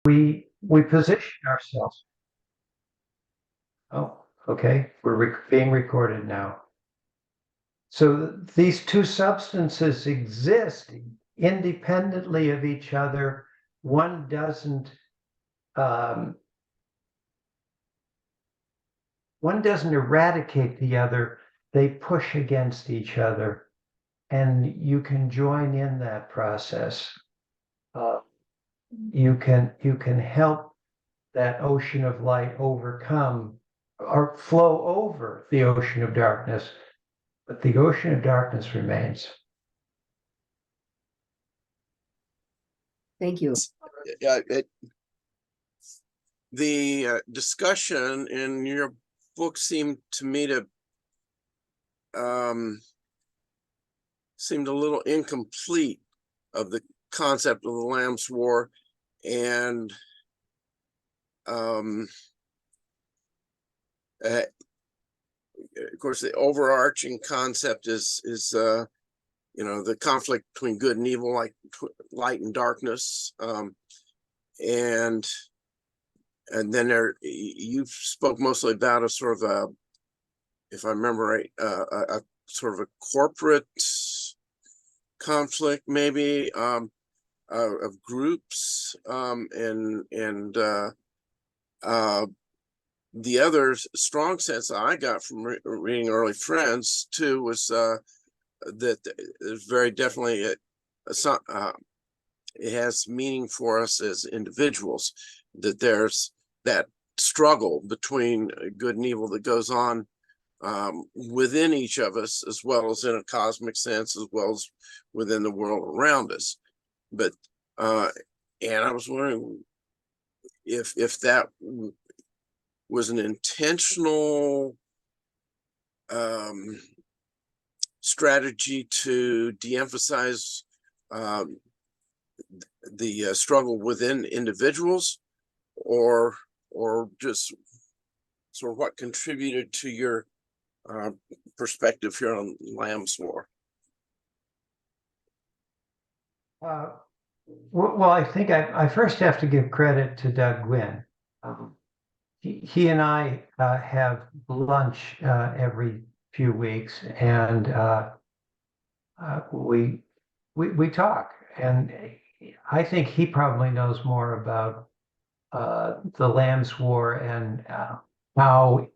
we position ourselves. Oh, okay, we're being recorded now. So these two substances exist independently of each other. One doesn't eradicate the other. They push against each other, and you can join in that process. You can help that ocean of light overcome or flow over the ocean of darkness, but the ocean of darkness remains. Thank you. The discussion in your book seemed to me to seemed a little incomplete of the concept of the Lamb's War, and of course the overarching concept is you know, the conflict between good and evil, like light and darkness, and then there you spoke mostly about a sort of a, if I remember right, a sort of a corporate conflict, maybe, of groups, and the other strong sense I got from reading Early Friends too was that there's very definitely it has meaning for us as individuals, that there's that struggle between good and evil that goes on within each of us, as well as in a cosmic sense, as well as within the world around us. But and I was wondering if that was an intentional strategy to de-emphasize the struggle within individuals, or just sort of what contributed to your perspective here on Lamb's War. Well, I think I first have to give credit to Doug Gwynn. He and I have lunch every few weeks, and we talk. And I think he probably knows more about the Lamb's War and how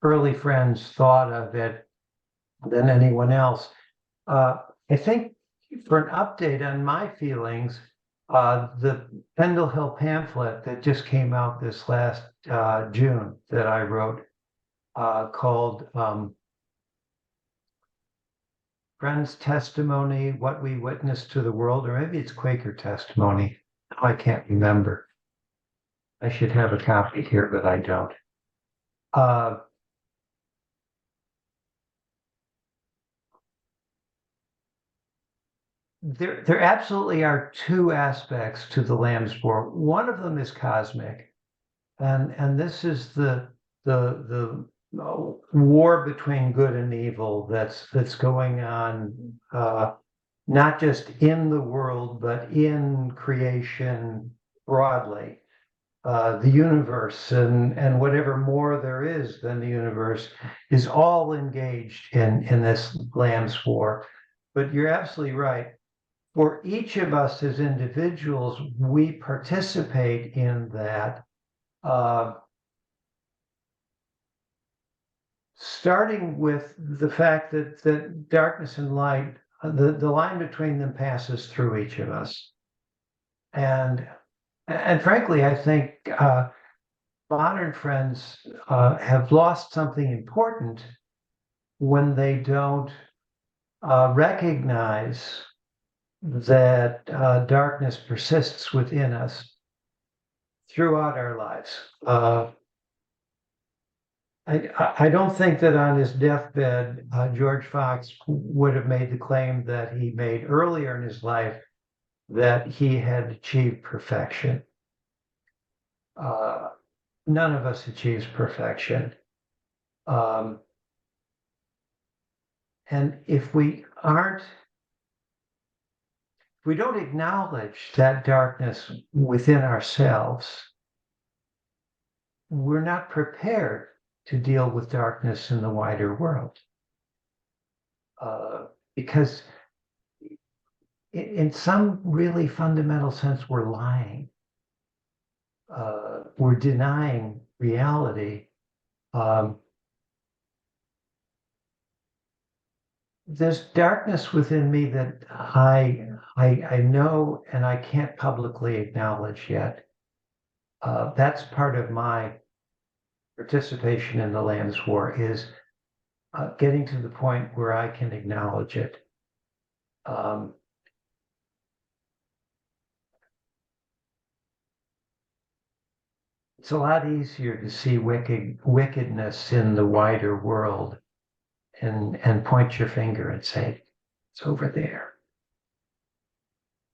early friends thought of it than anyone else. I think for an update on my feelings, the Pendle Hill pamphlet that just came out this last June that I wrote, called Friends' Testimony, What We Witnessed to the World, or maybe it's Quaker Testimony. Oh, I can't remember. I should have a copy here, but I don't. There absolutely are two aspects to the Lamb's War. One of them is cosmic, and this is the war between good and evil that's going on, not just in the world but in creation broadly. The universe and whatever more there is than the universe is all engaged in this Lamb's War. But you're absolutely right. For each of us as individuals, we participate in that, starting with the fact that darkness and light, the line between them passes through each of us. And frankly, I think modern friends have lost something important when they don't recognize that darkness persists within us throughout our lives. I don't think that on his deathbed, George Fox would have made the claim that he made earlier in his life, that he had achieved perfection. None of us achieves perfection. And if we aren't if we don't acknowledge that darkness within ourselves, we're not prepared to deal with darkness in the wider world. Because in some really fundamental sense, we're lying. We're denying reality. There's darkness within me that I know and I can't publicly acknowledge yet. That's part of my participation in the Lamb's War, is getting to the point where I can acknowledge it. It's a lot easier to see wickedness in the wider world and point your finger and say, it's over there.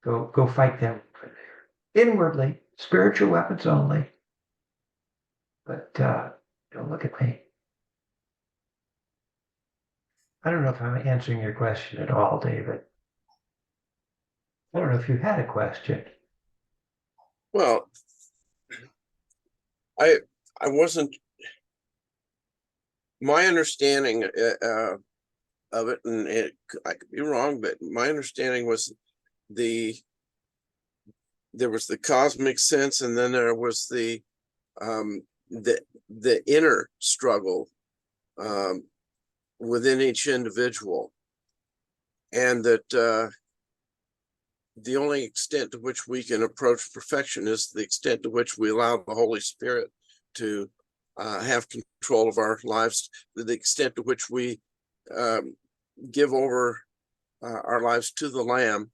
Go fight them over there. Inwardly, spiritual weapons only. But don't look at me. I don't know if I'm answering your question at all, David. I don't know if you had a question. Well, I wasn't, my understanding of it, and I could be wrong, but my understanding was there was the cosmic sense, and then there was the inner struggle within each individual, and that the only extent to which we can approach perfection is the extent to which we allow the Holy Spirit to have control of our lives, to the extent to which we give over our lives to the Lamb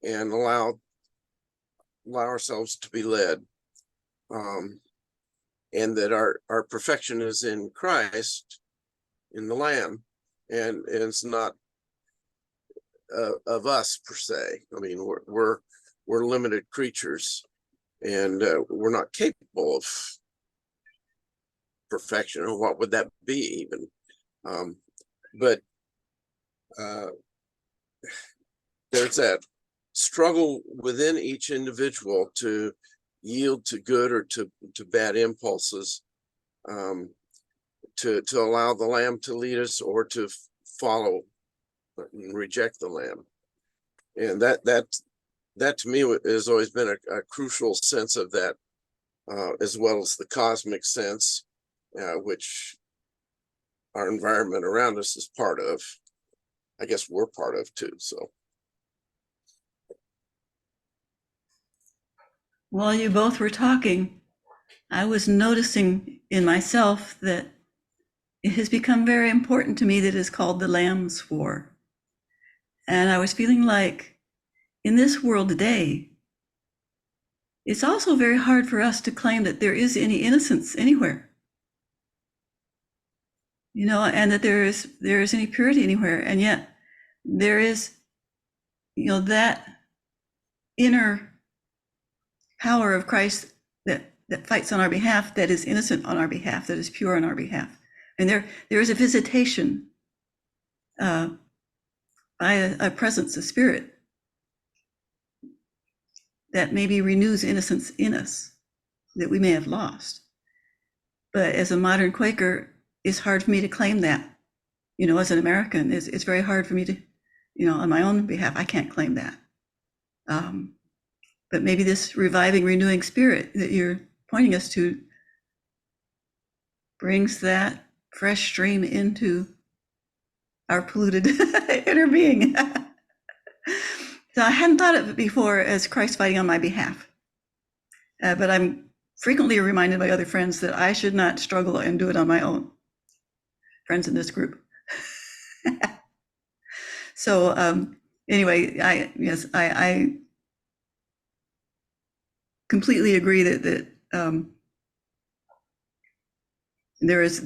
and allow ourselves to be led, and that our perfection is in Christ, in the Lamb, and it's not of us per se. I mean, we're limited creatures, and we're not capable of perfection, or what would that be even? But there's that struggle within each individual to yield to good or to bad impulses, to allow the Lamb to lead us, or to follow and reject the Lamb. And that to me has always been a crucial sense of that, as well as the cosmic sense, which our environment around us is part of. I guess we're part of too. So, while you both were talking, I was noticing in myself that it has become very important to me that it's called the Lamb's War. And I was feeling like in this world today, it's also very hard for us to claim that there is any innocence anywhere, you know, and that there is any purity anywhere. And yet there is, you know, that inner power of Christ that fights on our behalf, that is innocent on our behalf, that is pure on our behalf. And there is a visitation by a presence, a spirit, that maybe renews innocence in us that we may have lost. But as a modern Quaker, it's hard for me to claim that. You know, as an American, it's very hard for me to, you know, on my own behalf, I can't claim that. But maybe this reviving, renewing spirit that you're pointing us to brings that fresh stream into our polluted inner being. So I hadn't thought of it before as Christ fighting on my behalf. But I'm frequently reminded by other friends that I should not struggle and do it on my own. Friends in this group. So anyway, I completely agree that there's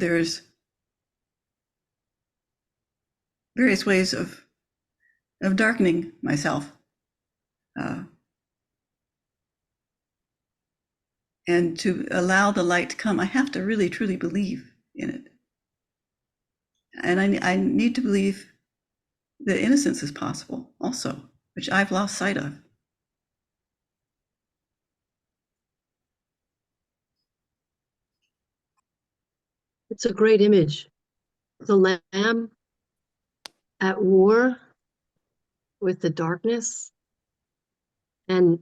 various ways of darkening myself, and to allow the light to come, I have to really truly believe in it, and I need to believe that innocence is possible also. which I've lost sight of. It's a great image. The lamb at war with the darkness. And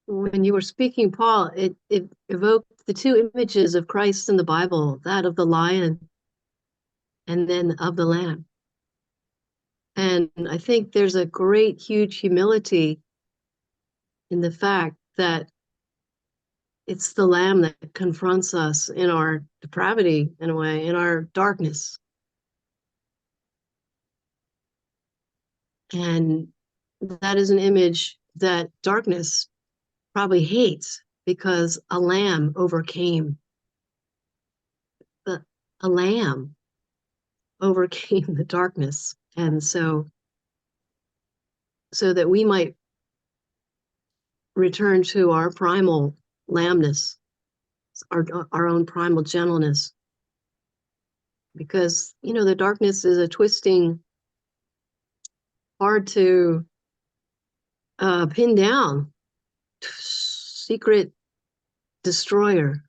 when you were speaking, Paul, it evoked the two images of Christ in the Bible, that of the lion and then of the lamb. And I think there's a great, huge humility in the fact that it's the lamb that confronts us in our depravity, in a way, in our darkness. And that is an image that darkness probably hates, because a lamb overcame. A lamb overcame the darkness. And so that we might return to our primal lambness, our own primal gentleness. Because, you know, the darkness is a twisting, hard to pin down, secret destroyer.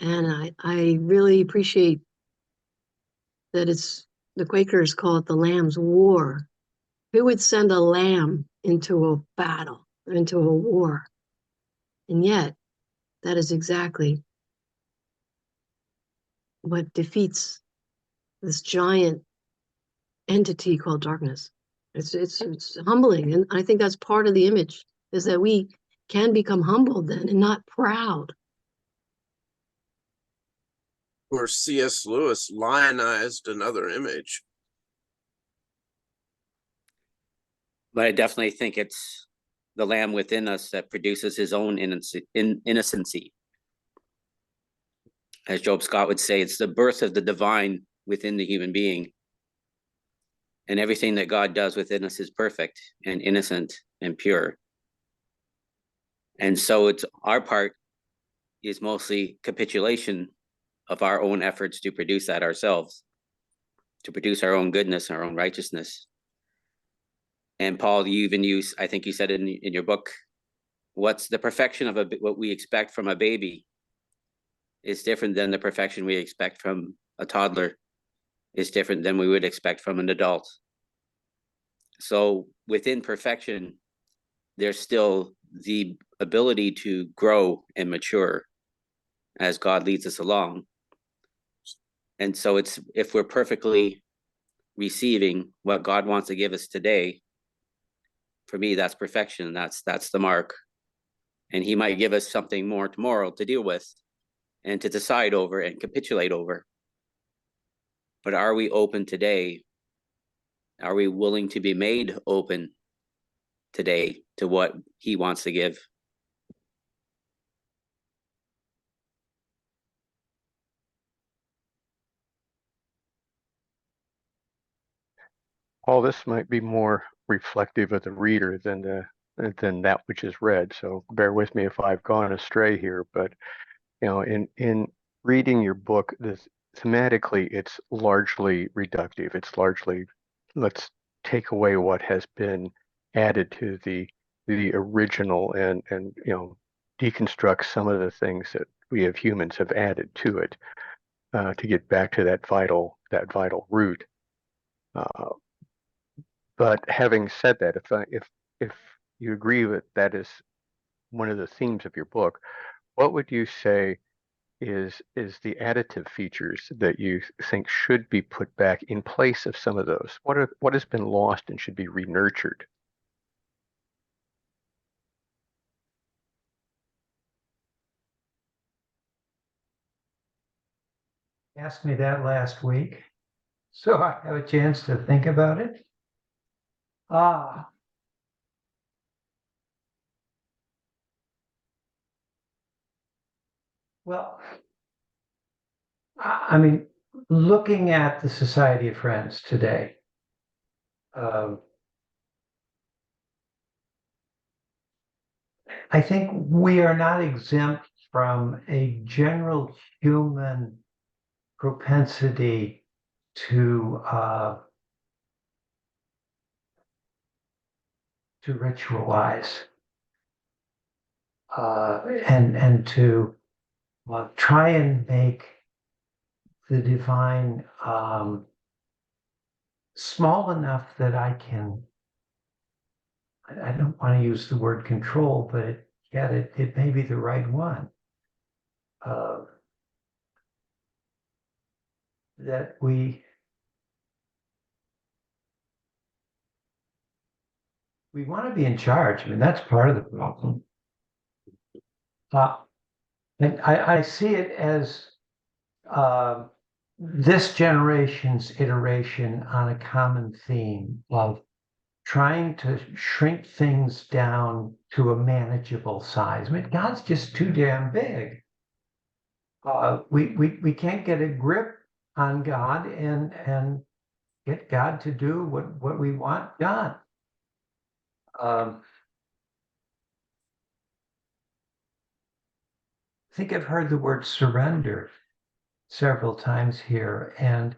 And I really appreciate that the Quakers call it the Lamb's War. Who would send a lamb into a battle, into a war? And yet, that is exactly what defeats this giant entity called darkness. It's humbling, and I think that's part of the image, is that we can become humbled then and not proud. Where C.S. Lewis lionized another image. But I definitely think it's the lamb within us that produces his own innocency. As Job Scott would say, it's the birth of the divine within the human being. And everything that God does within us is perfect and innocent and pure. And so it's our part is mostly capitulation of our own efforts to produce that ourselves, to produce our own goodness, our own righteousness. And Paul, you even use, I think you said in your book, what's the perfection of what we expect from a baby is different than the perfection we expect from a toddler, is different than we would expect from an adult. So within perfection, there's still the ability to grow and mature as God leads us along. And so it's, if we're perfectly receiving what God wants to give us today, for me, that's perfection. That's the mark. And he might give us something more tomorrow to deal with and to decide over and capitulate over. But are we open today? Are we willing to be made open today to what he wants to give? Paul, this might be more reflective of the reader than that which is read. So bear with me if I've gone astray here. But you know, in reading your book, thematically, it's largely reductive. It's largely, let's take away what has been added to the original, and you know, deconstruct some of the things that we as humans have added to it to get back to that vital root. But having said that, if you agree that that is one of the themes of your book, what would you say is the additive features that you think should be put back in place of some of those? What has been lost and should be re-nurtured? Asked me that last week, so I have a chance to think about it. Well, I mean, looking at the Society of Friends today, I think we are not exempt from a general human propensity to ritualize, and to try and make the divine small enough that I don't want to use the word control, but it may be the right one. That we want to be in charge. I mean, that's part of the problem. And I see it as this generation's iteration on a common theme of trying to shrink things down to a manageable size. I mean, God's just too damn big. We can't get a grip on God and get God to do what we want done. I think I've heard the word surrender several times here, and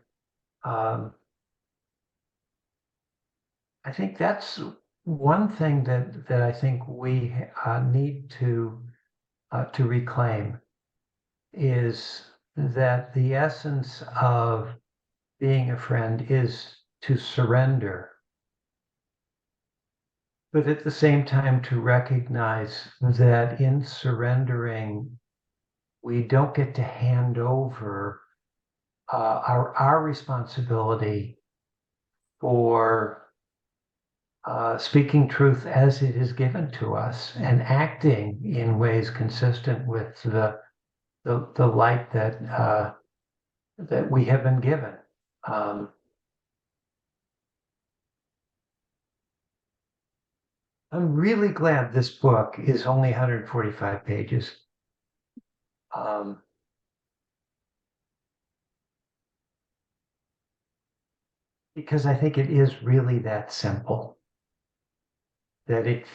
I think that's one thing that I think we need to reclaim, is that the essence of being a friend is to surrender, but at the same time to recognize that in surrendering, we don't get to hand over our responsibility for speaking truth as it is given to us and acting in ways consistent with the light that we have been given. I'm really glad this book is only 145 pages. Because I think it is really that simple, that it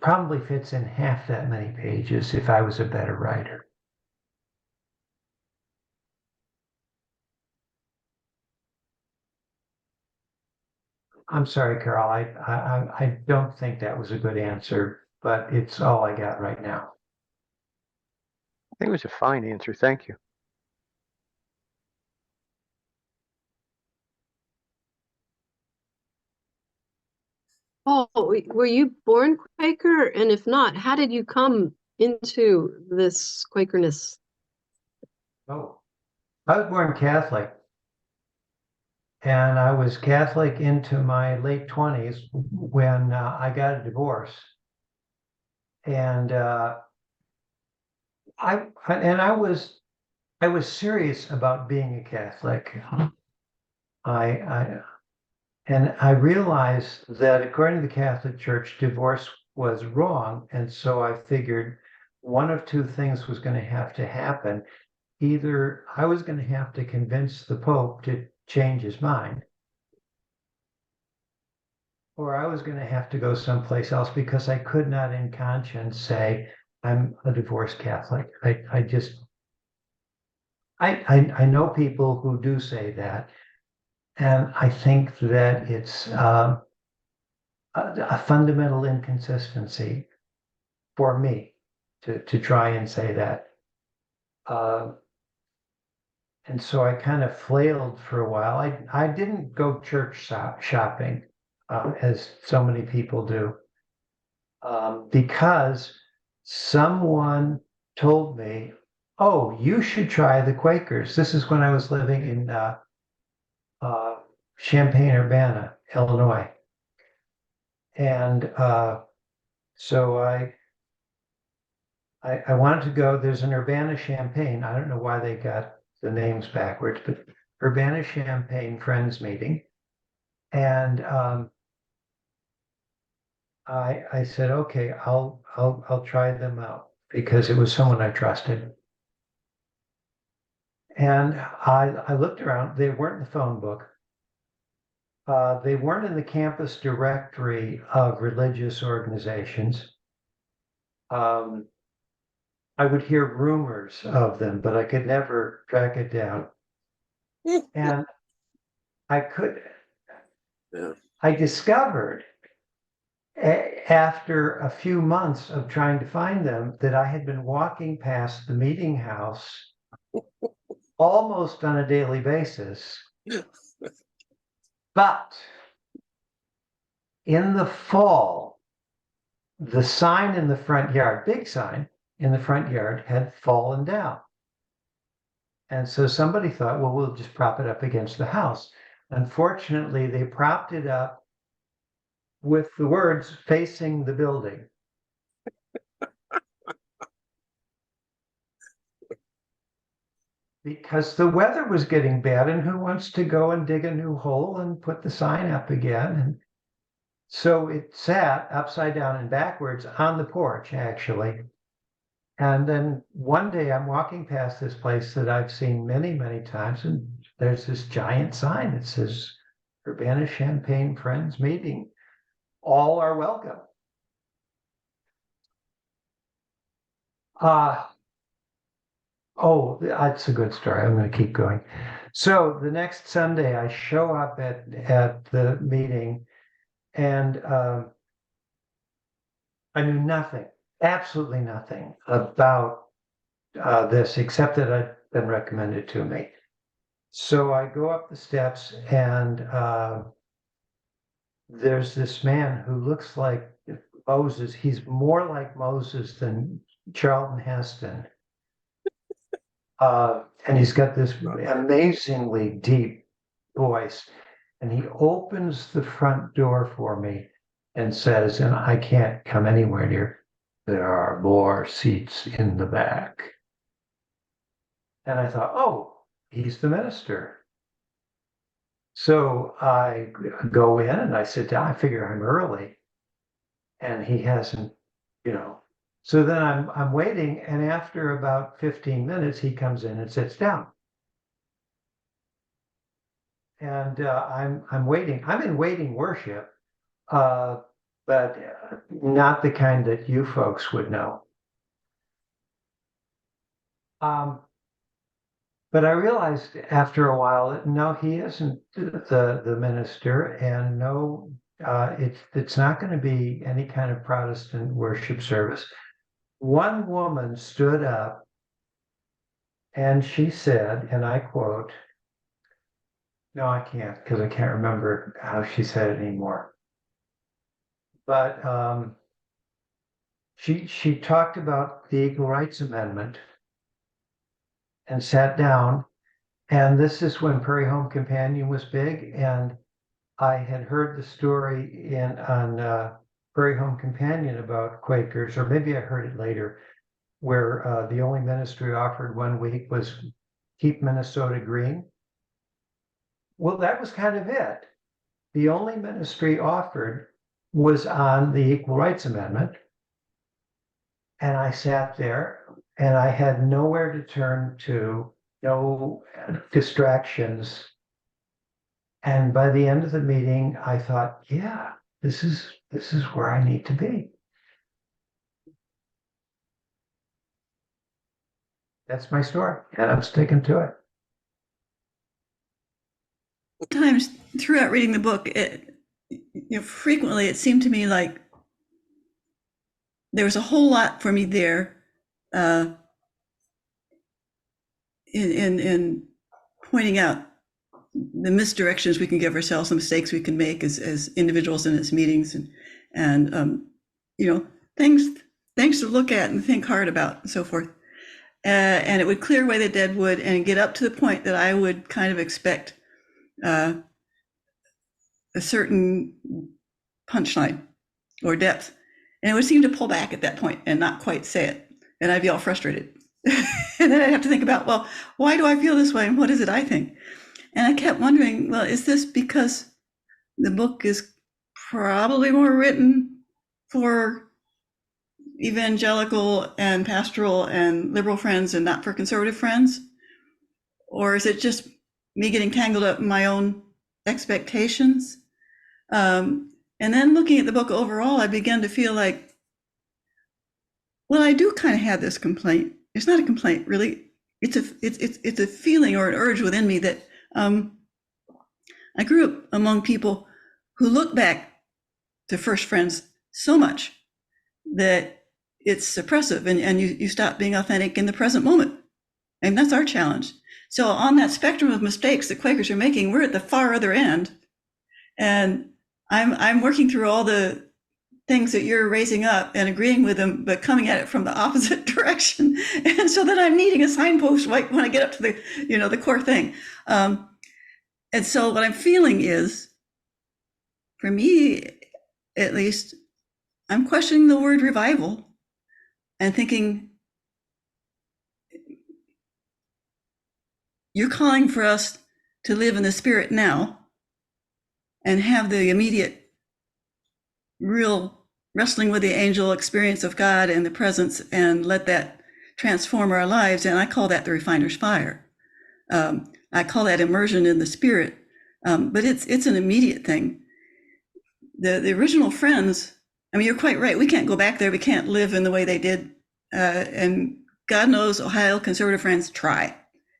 probably fits in half that many pages if I was a better writer. I'm sorry, Carol, I don't think that was a good answer, but it's all I got right now. I think it was a fine answer. Thank you. Paul, were you born Quaker? And if not, how did you come into this Quakerness? Oh, I was born Catholic. And I was Catholic into my late 20s when I got a divorce. And I was serious about being a Catholic. I realized that according to the Catholic Church, divorce was wrong, and so I figured one of two things was going to have to happen. Either I was going to have to convince the Pope to change his mind, or I was going to have to go someplace else, because I could not in conscience say I'm a divorced Catholic. I know people who do say that, and I think that it's a fundamental inconsistency for me to try and say that. And so I kind of flailed for a while. I didn't go church shopping as so many people do, because someone told me, "Oh, you should try the Quakers." This is when I was living in Champaign-Urbana, Illinois, and so I wanted to go. There's an Urbana-Champaign. I don't know why they got the names backwards, but Urbana-Champaign Friends Meeting. And I said, okay, I'll try them out, because it was someone I trusted. And I looked around. They weren't in the phone book. They weren't in the campus directory of religious organizations. I would hear rumors of them, but I could never track it down. And Yeah. I discovered after a few months of trying to find them, that I had been walking past the meeting house almost on a daily basis. But in the fall, the sign in the front yard, big sign in the front yard, had fallen down. And so somebody thought, well, we'll just prop it up against the house. Unfortunately, they propped it up with the words facing the building. Because the weather was getting bad, and who wants to go and dig a new hole and put the sign up again? And so it sat upside down and backwards on the porch, actually. And then one day I'm walking past this place that I've seen many, many times, and there's this giant sign that says Urbana-Champaign Friends Meeting. All are welcome. Oh, that's a good story. I'm going to keep going. So the next Sunday, I show up at the meeting, and I knew nothing, absolutely nothing about this, except that I'd been recommended to me. So I go up the steps, and there's this man who looks like Moses. He's more like Moses than Charlton Heston. And he's got this amazingly deep voice. And he opens the front door for me and says, and I can't come anywhere near, there are more seats in the back. And I thought, oh, he's the minister. So I go in and I sit down. I figure I'm early. And he hasn't, So then I'm waiting, and after about 15 minutes, he comes in and sits down. And I'm waiting. I'm in waiting worship, but not the kind that you folks would know. But I realized after a while that no, he isn't the minister, and no, it's not going to be any kind of Protestant worship service. One woman stood up and she said, and I quote, no, I can't, because I can't remember how she said it anymore. But she talked about the Equal Rights Amendment and sat down. And this is when Prairie Home Companion was big. And I had heard the story on Prairie Home Companion about Quakers, or maybe I heard it later, where the only ministry offered one week was Keep Minnesota Green. Well, that was kind of it. The only ministry offered was on the Equal Rights Amendment. And I sat there and I had nowhere to turn to, no distractions. And by the end of the meeting, I thought, yeah, this is where I need to be. That's my story, and I'm sticking to it. Times throughout reading the book, frequently it seemed to me like there was a whole lot for me there in pointing out the misdirections we can give ourselves, the mistakes we can make as individuals in its meetings, and things to look at and think hard about and so forth. And it would clear away the dead wood and get up to the point that I would kind of expect a certain punchline or depth. And it would seem to pull back at that point and not quite say it. And I'd be all frustrated. And then I'd have to think about, well, why do I feel this way? And what is it I think? And I kept wondering, well, is this because the book is probably more written for evangelical and pastoral and liberal friends and not for conservative friends? Or is it just me getting tangled up in my own expectations? And then looking at the book overall, I began to feel like, well, I do kind of have this complaint. It's not a complaint, really. It's a feeling or an urge within me that I grew up among people who look back to first friends so much that it's suppressive, and you stop being authentic in the present moment. And that's our challenge. So on that spectrum of mistakes that Quakers are making, we're at the far other end. And I'm working through all the things that you're raising up and agreeing with them, but coming at it from the opposite direction. And so then I'm needing a signpost like when I get up to the, the core thing. And so what I'm feeling is, for me, at least, I'm questioning the word revival and thinking, you're calling for us to live in the spirit now and have the immediate, real wrestling with the angel experience of God and the presence, and let that transform our lives. And I call that the refiner's fire. I call that immersion in the spirit. But it's an immediate thing. The original friends, I mean, you're quite right. We can't go back there. We can't live in the way they did. And God knows Ohio conservative friends try.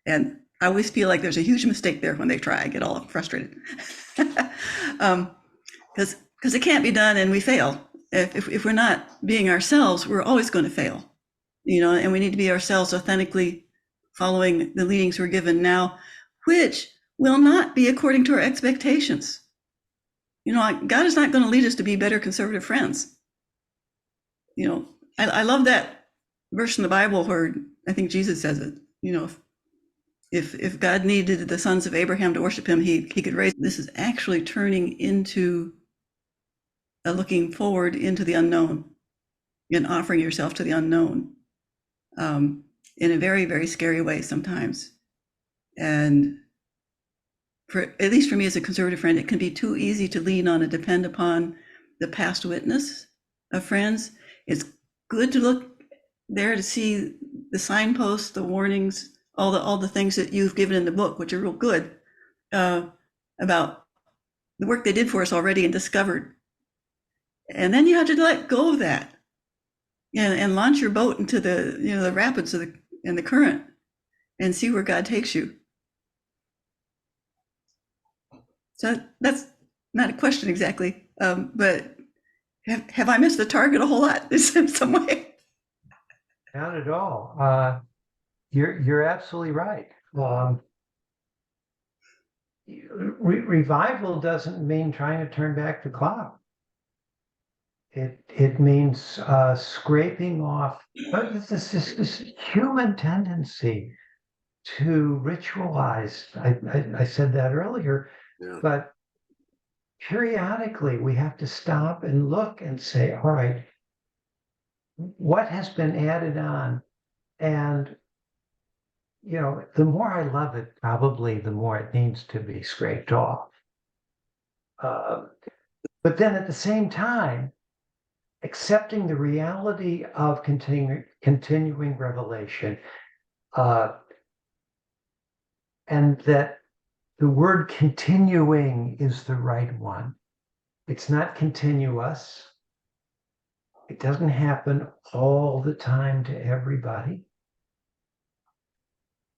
And I always feel like there's a huge mistake there when they try. I get all frustrated. Because it can't be done, and we fail. If we're not being ourselves, we're always going to fail. And we need to be ourselves authentically, following the leadings we're given now, which will not be according to our expectations. God is not going to lead us to be better conservative friends. I love that verse in the Bible where I think Jesus says it. If God needed the sons of Abraham to worship him, he could raise. This is actually turning into a looking forward into the unknown and offering yourself to the unknown in a very, very scary way sometimes. And at least for me as a conservative friend, it can be too easy to lean on and depend upon the past witness of friends. It's good to look there to see the signposts, the warnings, all the things that you've given in the book, which are real good, about the work they did for us already and discovered. And then you have to let go of that and launch your boat into the rapids and the current and see where God takes you. So that's not a question exactly, but have I missed the target a whole lot in some way? Not at all. You're absolutely right. Revival doesn't mean trying to turn back the clock. It means scraping off this human tendency to ritualize. I said that earlier, Yeah. but periodically we have to stop and look and say, all right, what has been added on? And the more I love it, probably the more it needs to be scraped off. But then at the same time, accepting the reality of continuing revelation, and that the word continuing is the right one. It's not continuous. It doesn't happen all the time to everybody.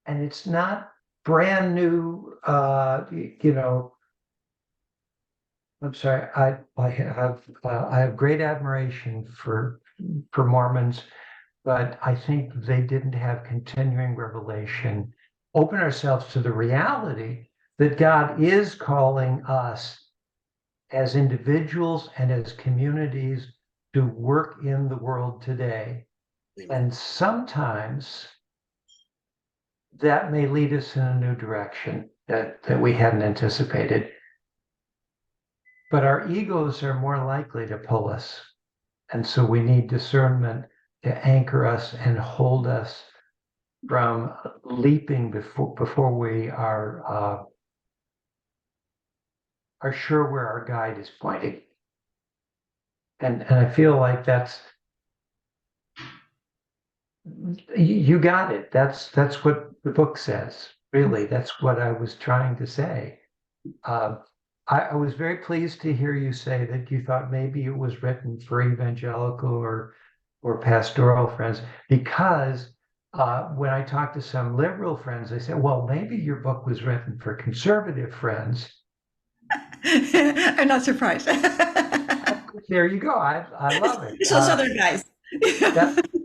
And it's not brand new, I'm sorry, I have great admiration for Mormons, but I think they didn't have continuing revelation. Open ourselves to the reality that God is calling us as individuals and as communities to work in the world today. And sometimes that may lead us in a new direction that we hadn't anticipated. But our egos are more likely to pull us. And so we need discernment to anchor us and hold us from leaping before we are sure where our guide is pointing. And I feel like that's, you got it. That's what the book says. Really, that's what I was trying to say. I was very pleased to hear you say that you thought maybe it was written for evangelical or pastoral friends, because when I talked to some liberal friends, they said, well, maybe your book was written for conservative friends. I'm not surprised. Of There you go. I love it. So Southern guys.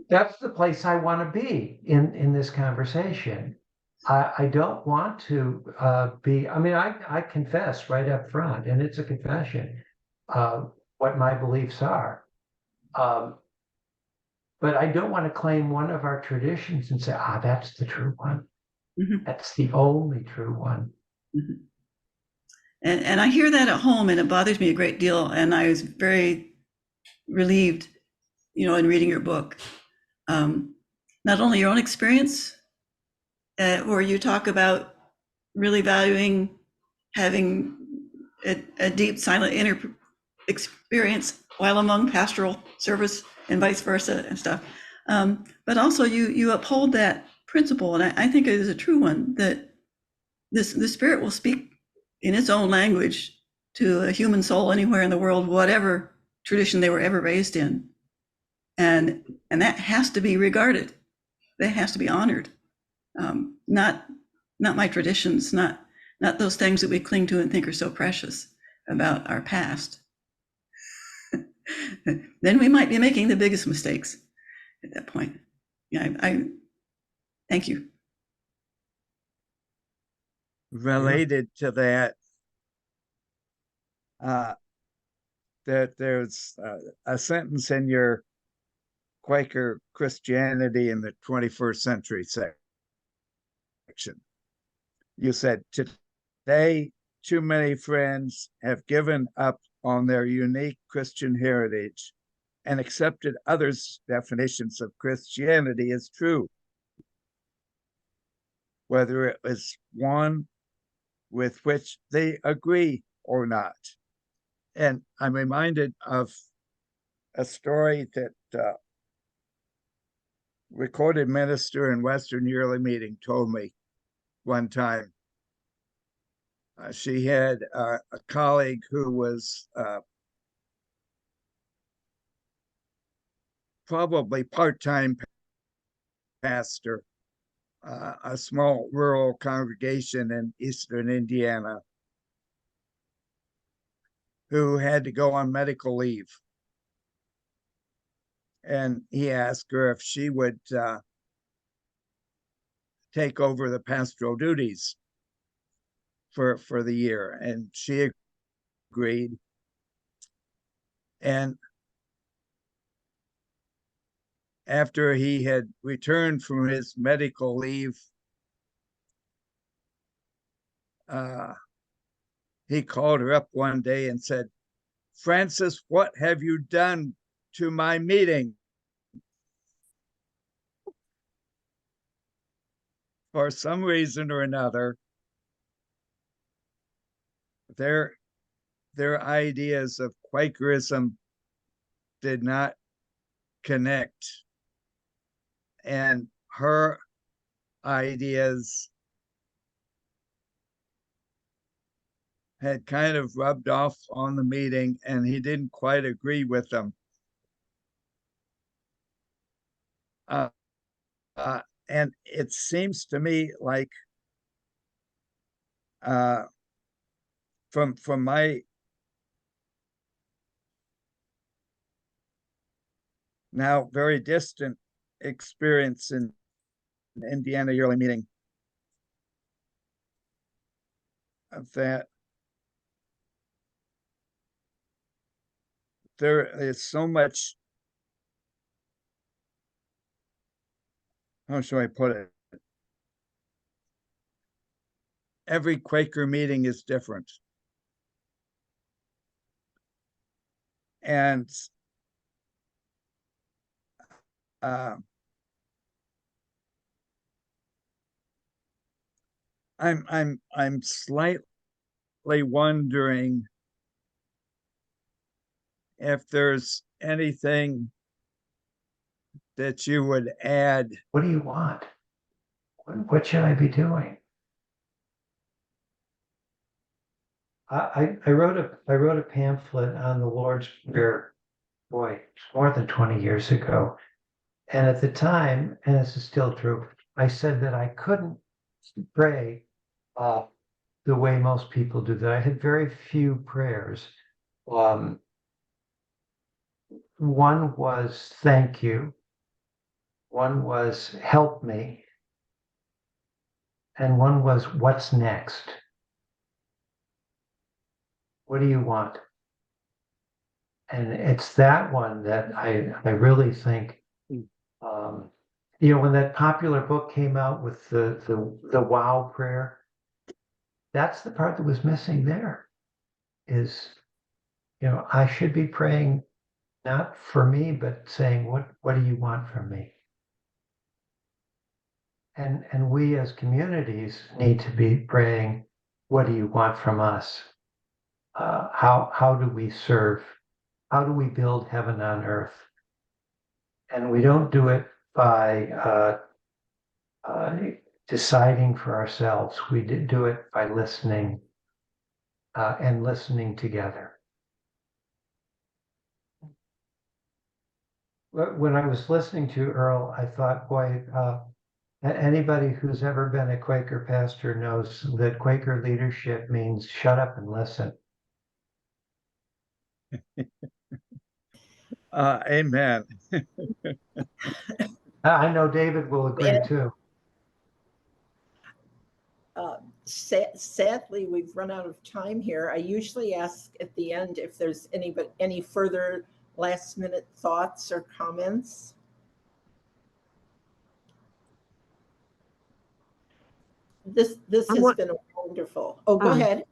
That's the place I want to be in this conversation. I don't want to be, I mean, I confess right up front, and it's a confession, what my beliefs are. But I don't want to claim one of our traditions and say, that's the true one. Mhm. That's the only true one. Mhm. And I hear that at home, and it bothers me a great deal. And I was very relieved, in reading your book. Not only your own experience, where you talk about really valuing having a deep, silent inner experience while among pastoral service and vice versa and stuff. But also you uphold that principle, and I think it is a true one, that the Spirit will speak in its own language to a human soul anywhere in the world, whatever tradition they were ever raised in. And that has to be regarded. That has to be honored. Not my traditions, not those things that we cling to and think are so precious about our past. Then we might be making the biggest mistakes at that point. Yeah, I thank you. Related to that, that there's a sentence in your Quaker Christianity in the 21st Century section. You said, today, too many friends have given up on their unique Christian heritage and accepted others' definitions of Christianity as true, whether it was one with which they agree or not. And I'm reminded of a story that recorded minister in Western Yearly Meeting told me one time. She had a colleague who was probably part-time pastor, a small rural congregation in eastern Indiana, who had to go on medical leave. And he asked her if she would take over the pastoral duties for the year, and she agreed. And after he had returned from his medical leave, he called her up one day and said, "Frances, what have you done to my meeting?" For some reason or another, their ideas of Quakerism did not connect, and her ideas had kind of rubbed off on the meeting, and he didn't quite agree with them. And it seems to me like from my now very distant experience in Indiana Yearly Meeting, that there is so much, how should I put it? Every Quaker meeting is different. And I'm slightly wondering if there's anything that you would add. What do you want? What should I be doing? I wrote a pamphlet on the Lord's Prayer, boy, it's more than 20 years ago. And at the time, and this is still true, I said that I couldn't pray the way most people do, that I had very few prayers. one was thank you, one was help me, and one was what's next? What do you want? And it's that one that I really think, when that popular book came out with the wow prayer, that's the part that was missing there is, I should be praying not for me, but saying, what do you want from me? And we as communities need to be praying, what do you want from us? How do we serve? How do we build heaven on earth? And we don't do it by deciding for ourselves. We do it by listening and listening together. When I was listening to Earl, I thought, boy, anybody who's ever been a Quaker pastor knows that Quaker leadership means shut up and listen. Amen. I know David will agree too. Sadly, we've run out of time here. I usually ask at the end if there's any further last minute thoughts or comments. This has been wonderful. Oh, go ahead.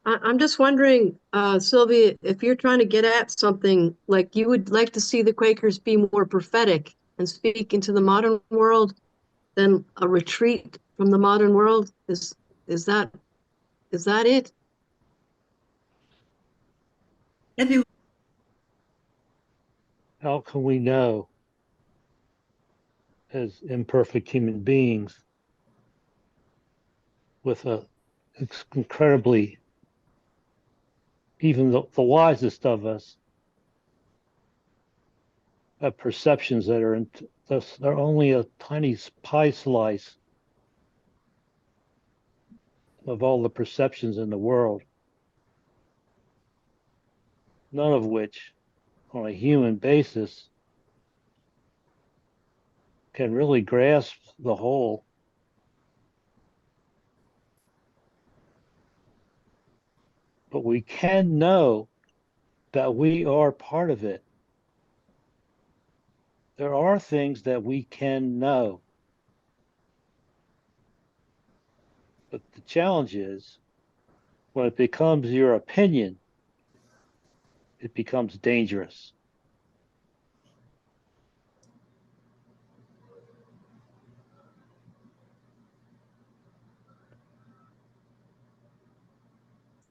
I'm just wondering, Sylvia, if you're trying to get at something, like you would like to see the Quakers be more prophetic and speak into the modern world than a retreat from the modern world, is that it? Maybe How can we know as imperfect human beings with it's incredibly, even the wisest of us have perceptions that they're only a tiny pie slice of all the perceptions in the world, none of which on a human basis can really grasp the whole. But we can know that we are part of it. There are things that we can know. But the challenge is when it becomes your opinion, it becomes dangerous.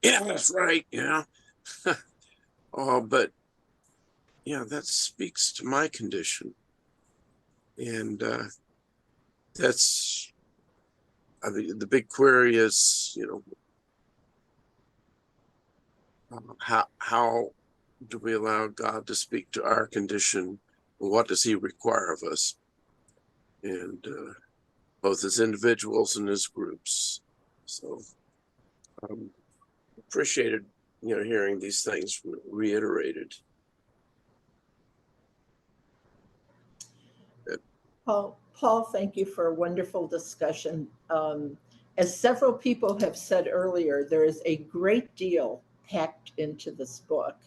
Yeah, that's right. Yeah. But yeah, that speaks to my condition. And that's, I mean, the big query is, how do we allow God to speak to our condition? What does he require of us? And both as individuals and as groups. So appreciated, hearing these things reiterated. Paul, thank you for a wonderful discussion. As several people have said earlier, there is a great deal packed into this book.